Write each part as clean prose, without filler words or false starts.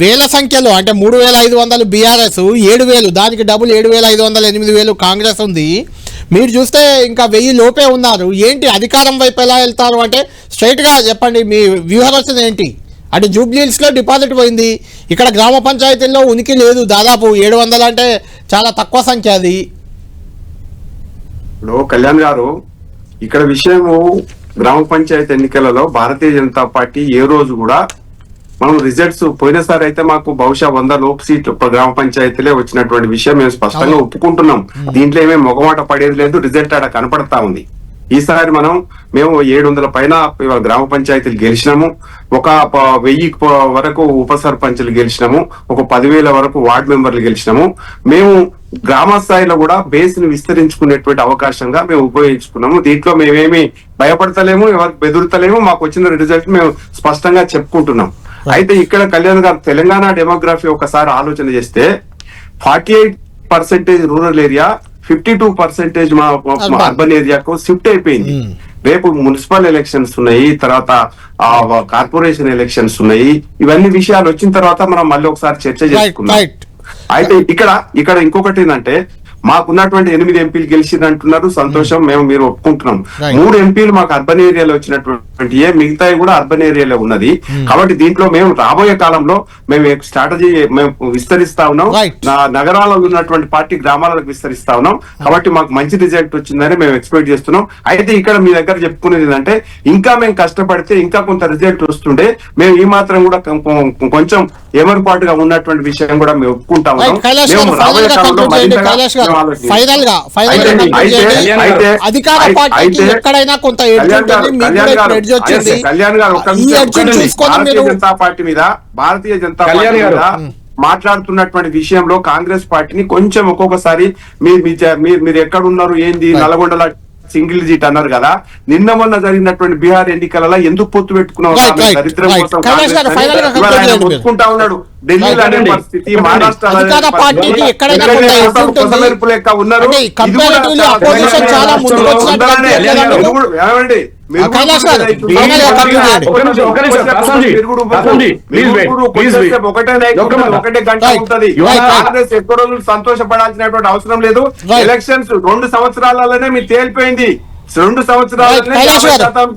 వేల సంఖ్యలో అంటే 3,500 బీఆర్ఎస్, 7,000 దానికి డబుల్ 7,500 8,000 కాంగ్రెస్ ఉంది. మీరు చూస్తే ఇంకా 1000 లోపే ఉన్నారు. ఏంటి అధికారం వైపు ఎలా వెళ్తారు అంటే స్ట్రైట్గా చెప్పండి, మీ వ్యూహరచన ఏంటి? అంటే జూబ్లీహిల్స్లో డిపాజిట్ పోయింది, ఇక్కడ గ్రామ పంచాయతీల్లో ఉనికి లేదు, దాదాపు 700 అంటే చాలా తక్కువ సంఖ్య అది. ఇప్పుడు కళ్యాణ్ గారు, ఇక్కడ విషయము గ్రామ పంచాయతీ ఎన్నికలలో భారతీయ జనతా పార్టీ ఏ రోజు కూడా మనం రిజల్ట్స్ పోయినసారి అయితే మాకు బహుశా 100 లోపు సీట్లు గ్రామ పంచాయతీలే వచ్చినటువంటి విషయం మేము స్పష్టంగా ఒప్పుకుంటున్నాం. దీంట్లో ఏమేమి మొగమాట పడేది లేదు, రిజల్ట్ ఆడ కనపడతా ఉంది. ఈసారి మేము 700 పైన గ్రామ పంచాయతీలు గెలిచినాము, ఒక 1000 వరకు ఉప సర్పంచులు గెలిచినాము, ఒక 10,000 వరకు వార్డు మెంబర్లు గెలిచినాము. మేము గ్రామ స్థాయిలో కూడా బేస్ ని విస్తరించుకునేటువంటి అవకాశంగా మేము ఉపయోగించుకున్నాము. దీంట్లో మేమేమి భయపడతలేము, ఎవరికి బెదురుతలేము, మాకు వచ్చిన రిజల్ట్ మేము స్పష్టంగా చెప్పుకుంటున్నాం. అయితే ఇక్కడ కళ్యాణ్ గారు తెలంగాణ డెమోగ్రఫీ ఒకసారి ఆలోచన చేస్తే 48% రూరల్ ఏరియా, 52% మా అర్బన్ ఏరియాకు షిఫ్ట్ అయిపోయింది. రేపు మున్సిపల్ ఎలక్షన్స్ ఉన్నాయి, తర్వాత కార్పొరేషన్ ఎలక్షన్స్ ఉన్నాయి. ఇవన్నీ విషయాలు వచ్చిన తర్వాత మనం మళ్ళీ ఒకసారి చర్చ చేసుకున్నాం. అయితే ఇక్కడ ఇంకొకటి ఏంటంటే, మాకున్నటువంటి 8 ఎంపీలు గెలిచింది అంటున్నారు, సంతోషం, మీరు ఒప్పుకుంటున్నాం. 3 ఎంపీలు మాకు అర్బన్ ఏరియాలో వచ్చినటువంటి మిగతాయి కూడా అర్బన్ ఏరియాలో ఉన్నది. కాబట్టి దీంట్లో మేము రాబోయే కాలంలో మేము స్ట్రాటజీ విస్తరిస్తా ఉన్నాం. నగరాల్లో ఉన్నటువంటి పార్టీ గ్రామాలకు విస్తరిస్తా ఉన్నాం. కాబట్టి మాకు మంచి రిజల్ట్ వచ్చిందని మేము ఎక్స్పెక్ట్ చేస్తున్నాం. అయితే ఇక్కడ మీ దగ్గర చెప్పుకునేది ఏంటంటే, ఇంకా మేము కష్టపడితే ఇంకా కొంత రిజల్ట్ వస్తుండే, మేము ఈ మాత్రం కూడా కొంచెం ఏమరపాటుగా ఉన్నటువంటి విషయం కూడా మేము ఒప్పుకుంటా ఉన్నాం. మేము రాబోయే కాలంలో అధికార పార్టీ ఎక్కడైనా కొంత కళ్యాణ్ గారు భారతీయ జనతా పార్టీ మీద మాట్లాడుతున్నటువంటి విషయంలో కాంగ్రెస్ పార్టీని కొంచెం ఒక్కొక్కసారి మీరు ఎక్కడున్నారు ఏంది, నల్గొండల సింగిల్ సీట్ అన్నారు కదా, నిన్న మొన్న జరిగినటువంటి బీహార్ ఎన్నికలలో ఎందుకు పొత్తు పెట్టుకున్నాం? దరిద్రం కోసం మొత్తుకుంటా ఉన్నాడు. ఢిల్లీలో అనే పరిస్థితి, మహారాష్ట్రలో కొసమెరుపు లెక్క ఉన్నారు. ఏమండి, ఒకటే గంట ఉంటది. కాంగ్రెస్ ఎక్కువ రోజులు సంతోషపడాల్సినటువంటి అవసరం లేదు. ఎలక్షన్స్ 2 సంవత్సరాలలోనే మీరు తేలిపోయింది. 2 సంవత్సరాలనే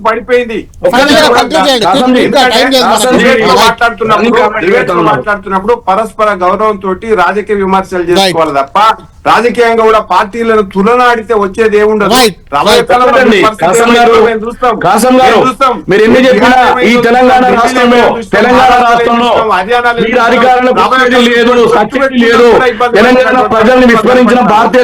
పడిపోయింది. మాట్లాడుతున్నప్పుడు పరస్పర గౌరవంతో రాజకీయ విమర్శలు చేసుకోవాలి తప్ప రాజకీయంగా కూడా పార్టీలను తులనాడితే వచ్చేది ఏముండదు. తెలంగాణ ప్రజల్ని విస్మరించిన భారతీయ